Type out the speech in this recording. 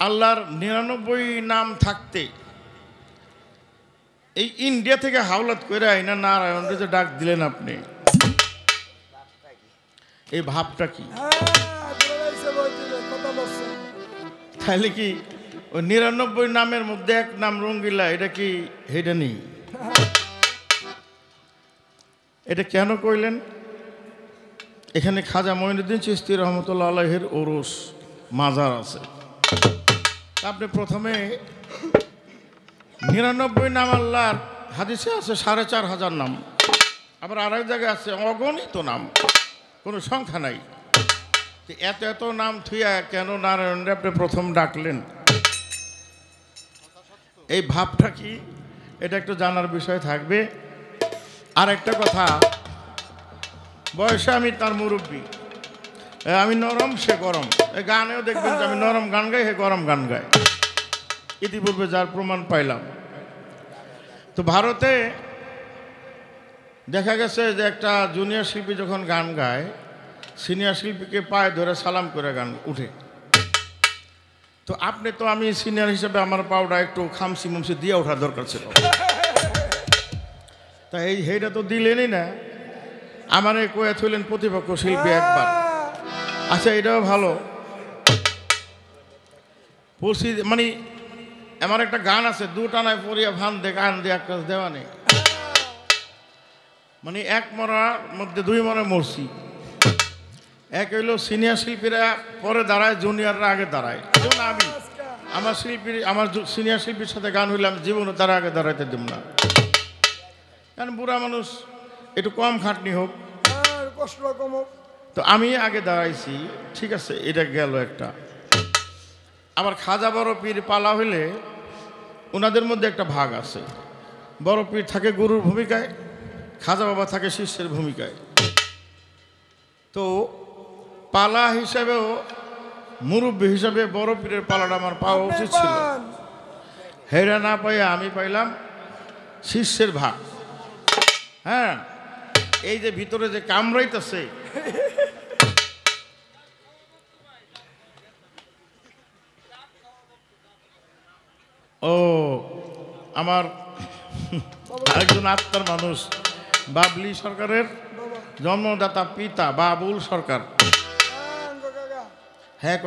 আল্লাহর ৯৯ নাম থাকতে এই ইন্ডিয়া থেকে হাওলাত করে আইনা নারায়ণকে যে ডাক দিলেন আপনি, এই ভাবটা কি? তাহলে কি ওই ৯৯ নামের মধ্যে এক নাম রঙ্গিলা, এটা কি হেডা নেই? এটা কেন কইলেন? এখানে খাজা মঈনুদ্দিন চিশতি রহমতুল্লাহ আলাইহির ওরস মাজার আছে। আপনি প্রথমে ৯৯ নাম আল্লাহর হাদিসে আছে ৪,৫০০ নাম, আবার আরেক জায়গায় আছে অগণিত নাম, কোনো সংখ্যা নাই। এত এত নাম থুইয়া কেন নারায়ণরে আপনি প্রথম ডাকলেন? এই ভাবটা কি, এটা একটু জানার বিষয় থাকবে। আর একটা কথা, বয়সে আমি তার মুরব্বী, আমি নরম সে গরম। এই গানেও দেখবেন যে আমি নরম গান গাই, হে গরম গান গায়, ইতিপূর্বে যার প্রমাণ পাইলাম। তো ভারতে দেখা গেছে যে একটা জুনিয়র শিল্পী যখন গান গায়, সিনিয়র শিল্পীকে পায়ে ধরে সালাম করে গান উঠে। তো আপনি তো, আমি সিনিয়র হিসেবে আমার পাউডার একটু খামসি মুমসি দিয়ে ওঠার দরকার ছিল, তা এইটা তো দিলেনই না। আমার কয়ে থইলেন প্রতিপক্ষ শিল্পী একবার। আচ্ছা, এটাও ভালো পড়ছি, মানে আমার একটা গান আছে, দুটানায় পড়িয়া ভান দে গান দিয়ে এক কাজ দেওয়া নেই, মানে এক মরার মধ্যে দুই মরা মরছি। এক হইলো সিনিয়র শিল্পীরা পরে দাঁড়ায়, জুনিয়ররা আগে দাঁড়ায়। যেমন আমি আমার সিনিয়র শিল্পীর সাথে গান হইলাম, জীবনে তারা আগে দাঁড়াইতে দেব না, কারণ বুড়া মানুষ, একটু কম খাটনি হোক, কষ্ট কম হোক। তো আমি আগে দাঁড়াইছি, ঠিক আছে, এটা গেল একটা। আবার খাজা বড় পীর পালা হইলে ওনাদের মধ্যে একটা ভাগ আছে, বড় পীর থাকে গুরুর ভূমিকায়, খাজা বাবা থাকে শিষ্যের ভূমিকায়। তো পালা হিসাবেও মুরব্বী হিসাবে বড় পীরের পালাটা আমার পাওয়া উচিত ছিল, হেরা না পাইয়া আমি পাইলাম শিষ্যের ভাগ। হ্যাঁ, এই যে ভিতরে যে কামড়াইতেছে, ও আমার আরেকজন আত্মার মানুষ, বাবলি সরকারের জন্মদাতা পিতা বাবুল সরকার,